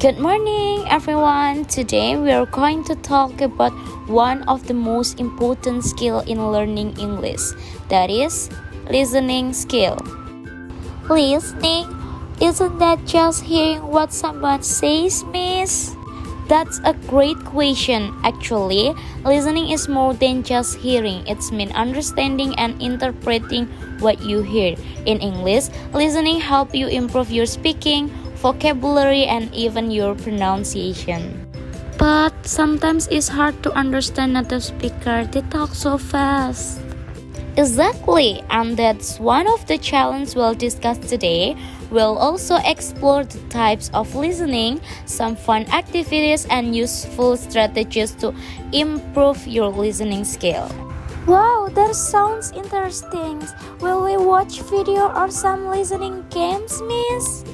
Good morning, everyone. Today we are going to talk about one of the most important skill in learning English. That is listening skill. Listening? Isn't that just hearing what someone says, miss? That's a great question. Actually, listening is more than just hearing. It's mean understanding and interpreting what you hear. In English, listening helps you improve your speaking, vocabulary, and even your pronunciation. But sometimes it's hard to understand native speaker. They talk so fast. Exactly, and that's one of the challenges we'll discuss today. We'll also explore the types of listening, some fun activities, and useful strategies to improve your listening skill. Wow, that sounds interesting. Will we watch video or some listening games, miss?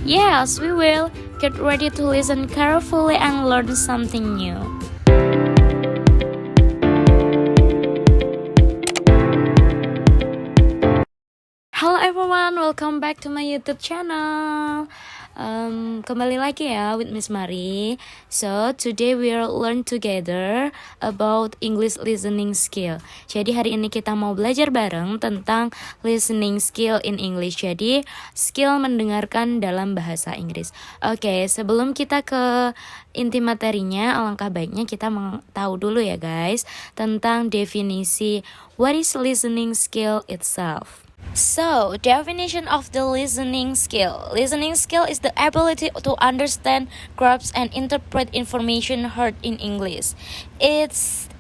Yes, we will. Get ready to listen carefully and learn something new. Hello everyone, welcome back to my YouTube channel. Kembali lagi ya with Miss Mari. So today we will learn together about English listening skill. Jadi hari ini kita mau belajar bareng tentang listening skill in English. Jadi skill mendengarkan dalam bahasa Inggris. Oke, sebelum kita ke inti materinya, alangkah baiknya kita tahu dulu ya guys tentang definisi what is listening skill itself. So, definition of the listening skill. Listening skill is the ability to understand, grasp, and interpret information heard in English. It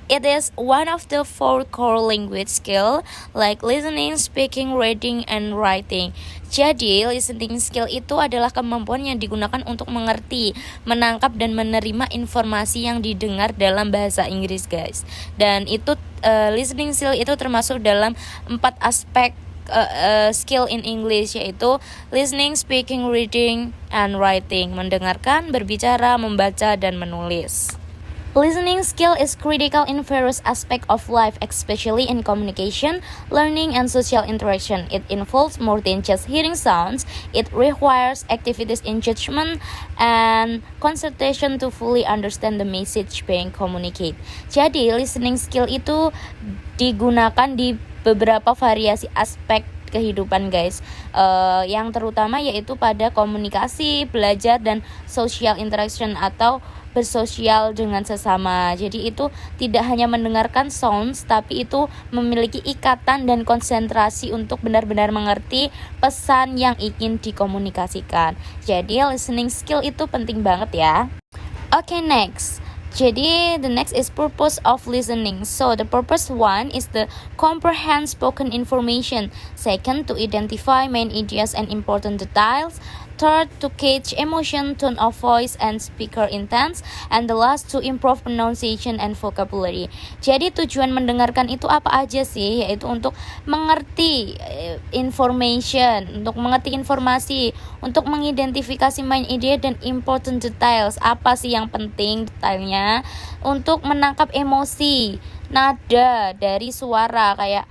is one of the four core language skill like listening, speaking, reading, and writing. Jadi, listening skill itu adalah kemampuan yang digunakan untuk mengerti, menangkap, dan menerima informasi yang didengar dalam bahasa Inggris, guys. Dan itu listening skill itu termasuk dalam 4 aspek skill in English, yaitu listening, speaking, reading, and writing. Mendengarkan, berbicara, membaca, dan menulis. Listening skill is critical in various aspects of life, especially in communication, learning, and social interaction. It involves more than just hearing sounds. It requires activities in judgment and concentration to fully understand the message being communicated. Jadi, listening skill itu digunakan di beberapa variasi aspek kehidupan guys, yang terutama yaitu pada komunikasi, belajar, dan social interaction atau bersosial dengan sesama. Jadi itu tidak hanya mendengarkan sounds, tapi itu memiliki ikatan dan konsentrasi untuk benar-benar mengerti pesan yang ingin dikomunikasikan. Jadi listening skill itu penting banget ya. Okay, next. Jadi, the next is purpose of listening. So, the purpose one is the comprehend spoken information. Second, to identify main ideas and important details. Third, to catch emotion, tone of voice, and speaker intent. And the last, to improve pronunciation and vocabulary. Jadi, tujuan mendengarkan itu apa aja sih? Yaitu untuk mengerti information, untuk mengerti informasi, untuk mengidentifikasi main idea dan important details. Apa sih yang penting detailnya? Untuk menangkap emosi, nada dari suara kayak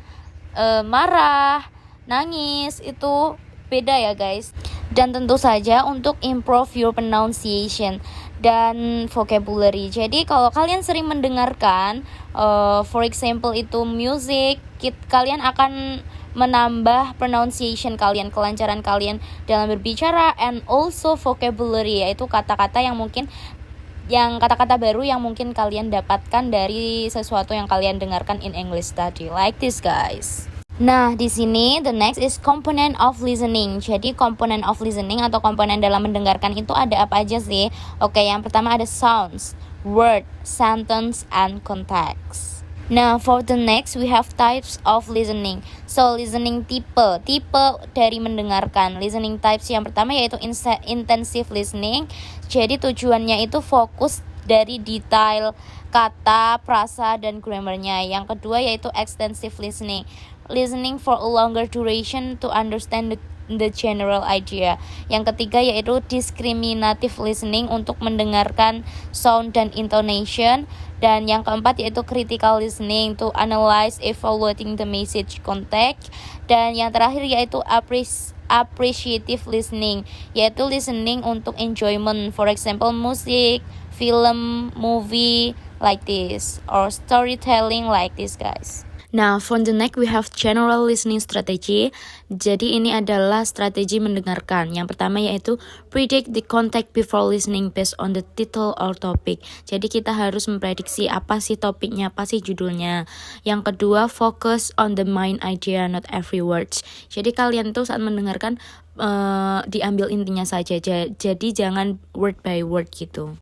marah, nangis, itu beda ya guys. Dan tentu saja untuk improve your pronunciation dan vocabulary. Jadi kalau kalian sering mendengarkan for example itu music, kalian akan menambah pronunciation kalian, kelancaran kalian dalam berbicara, and also vocabulary, yaitu kata-kata baru yang mungkin kalian dapatkan dari sesuatu yang kalian dengarkan in English tadi, like this guys. Nah, di sini the next is component of listening. Jadi component of listening atau komponen dalam mendengarkan itu ada apa aja sih? Oke, yang pertama ada sounds, word, sentence, and context. Now, for the next we have types of listening. So, listening tipe dari mendengarkan. Listening types yang pertama yaitu intensive listening. Jadi tujuannya itu fokus dari detail kata, frasa, dan grammarnya. Yang kedua yaitu extensive listening. Listening for a longer duration to understand the general idea. Yang ketiga yaitu discriminative listening untuk mendengarkan sound dan intonation. Dan yang keempat yaitu critical listening to analyze evaluating the message content. Dan yang terakhir yaitu appreciative listening, yaitu listening untuk enjoyment, for example music, film, movie like this, or storytelling like this guys. Now, for the next we have general listening strategy. Jadi ini adalah strategi mendengarkan. Yang pertama yaitu predict the context before listening based on the title or topic. Jadi kita harus memprediksi apa sih topiknya, apa sih judulnya. Yang kedua, focus on the main idea, not every words. Jadi kalian tuh saat mendengarkan diambil intinya saja. Jadi jangan word by word gitu.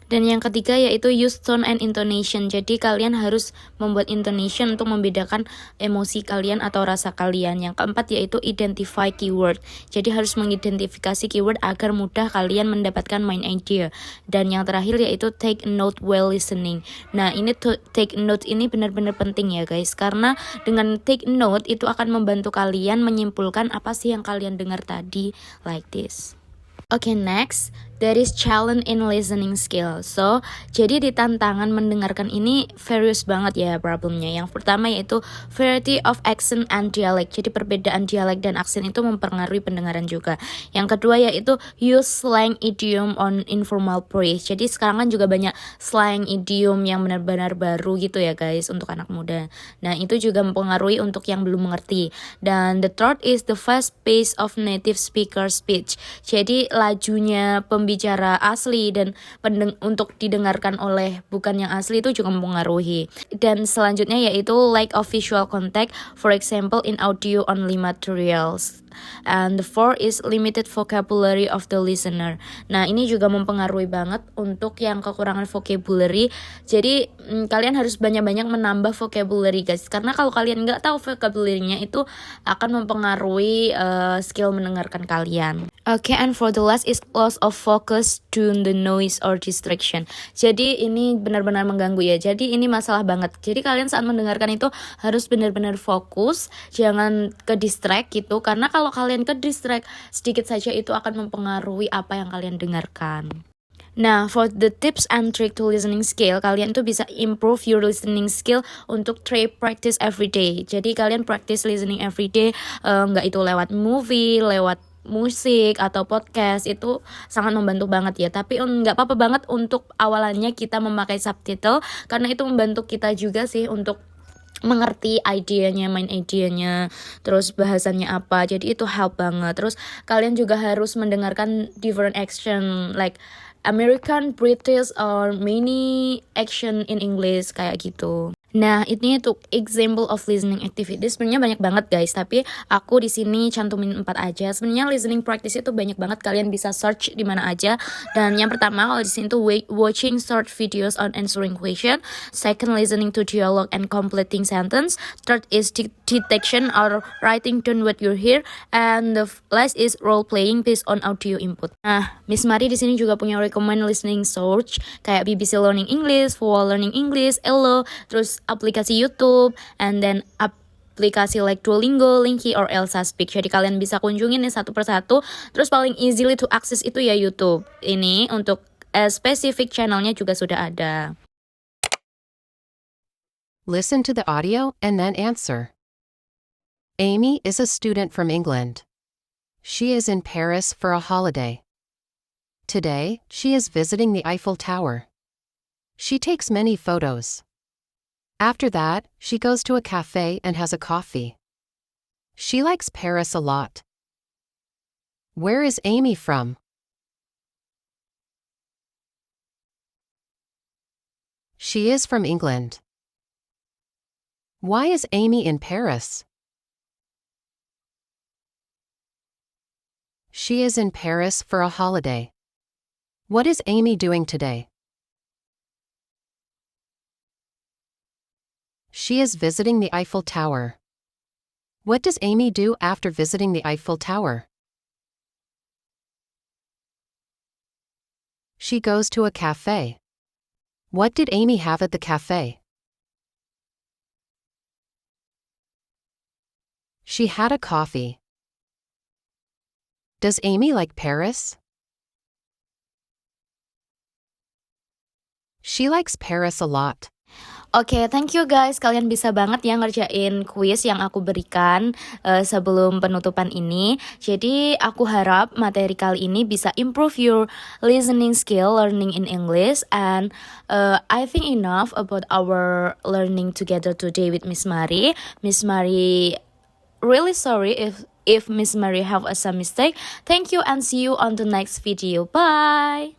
Dan yang ketiga yaitu use tone and intonation. Jadi kalian harus membuat intonation untuk membedakan emosi kalian atau rasa kalian. Yang keempat yaitu identify keyword. Jadi harus mengidentifikasi keyword agar mudah kalian mendapatkan main idea. Dan yang terakhir yaitu take note while listening. Nah, ini take note ini benar-benar penting ya guys, karena dengan take note itu akan membantu kalian menyimpulkan apa sih yang kalian dengar tadi, like this. Okay, next, there is challenge in listening skill. So, jadi di tantangan mendengarkan ini various banget ya problemnya. Yang pertama yaitu variety of accent and dialect. Jadi perbedaan dialek dan aksen itu mempengaruhi pendengaran juga. Yang kedua yaitu use slang idiom on informal phrase. Jadi sekarang kan juga banyak slang idiom yang benar-benar baru gitu ya guys untuk anak muda. Nah, itu juga mempengaruhi untuk yang belum mengerti. Dan the third is the fast pace of native speaker speech. Jadi lajunya pembicara asli dan untuk didengarkan oleh bukan yang asli itu juga mempengaruhi. Dan selanjutnya yaitu lack of visual contact, for example in audio only materials. And the fourth is limited vocabulary of the listener. Nah, ini juga mempengaruhi banget untuk yang kekurangan vocabulary. Jadi kalian harus banyak-banyak menambah vocabulary guys, karena kalau kalian nggak tahu vocabulary-nya itu akan mempengaruhi skill mendengarkan kalian. Okay, and for the last is loss of focus due to the noise or distraction. Jadi ini benar-benar mengganggu ya. Jadi ini masalah banget. Jadi kalian saat mendengarkan itu harus benar-benar fokus, jangan ke distract gitu. Karena kalau kalian ke distract sedikit saja itu akan mempengaruhi apa yang kalian dengarkan. Nah, for the tips and trick to listening skill, kalian tuh bisa improve your listening skill untuk try practice every day. Jadi kalian practice listening every day, nggak itu lewat movie, lewat musik atau podcast, itu sangat membantu banget ya. Tapi nggak apa-apa banget untuk awalannya kita memakai subtitle, karena itu membantu kita juga sih untuk mengerti idenya, main idenya, terus bahasannya apa. Jadi itu help banget. Terus kalian juga harus mendengarkan different action like American, British, or many action in English kayak gitu. Nah, ini tuh example of listening activity. Sebenarnya banyak banget guys, tapi aku di sini cantumin 4 aja. Sebenarnya listening practice itu banyak banget, kalian bisa search di mana aja. Dan yang pertama kalau di sini tuh watching short videos on answering question. Second, listening to dialogue and completing sentence. Third is detection or writing down what you hear. And the last is role playing based on audio input. Nah, Miss Mari di sini juga punya recommend listening source kayak BBC Learning English, Voa Learning English, Elo, terus aplikasi YouTube, and then aplikasi like Duolingo, Linky, or Elsa Speak. Jadi kalian bisa kunjungin nih satu persatu. Terus paling easily to access itu ya YouTube. Ini untuk specific channelnya juga sudah ada. Listen to the audio and then answer. Amy is a student from England. She is in Paris for a holiday. Today, she is visiting the Eiffel Tower. She takes many photos. After that, she goes to a cafe and has a coffee. She likes Paris a lot. Where is Amy from? She is from England. Why is Amy in Paris? She is in Paris for a holiday. What is Amy doing today? She is visiting the Eiffel Tower. What does Amy do after visiting the Eiffel Tower? She goes to a cafe. What did Amy have at the cafe? She had a coffee. Does Amy like Paris? She likes Paris a lot. Oke, thank you guys. Kalian bisa banget ya ngerjain kuis yang aku berikan sebelum penutupan ini. Jadi aku harap materi kali ini bisa improve your listening skill, learning in English. And I think enough about our learning together today with Miss Mari. Miss Mari, really sorry if Miss Mari have some mistake. Thank you and see you on the next video. Bye.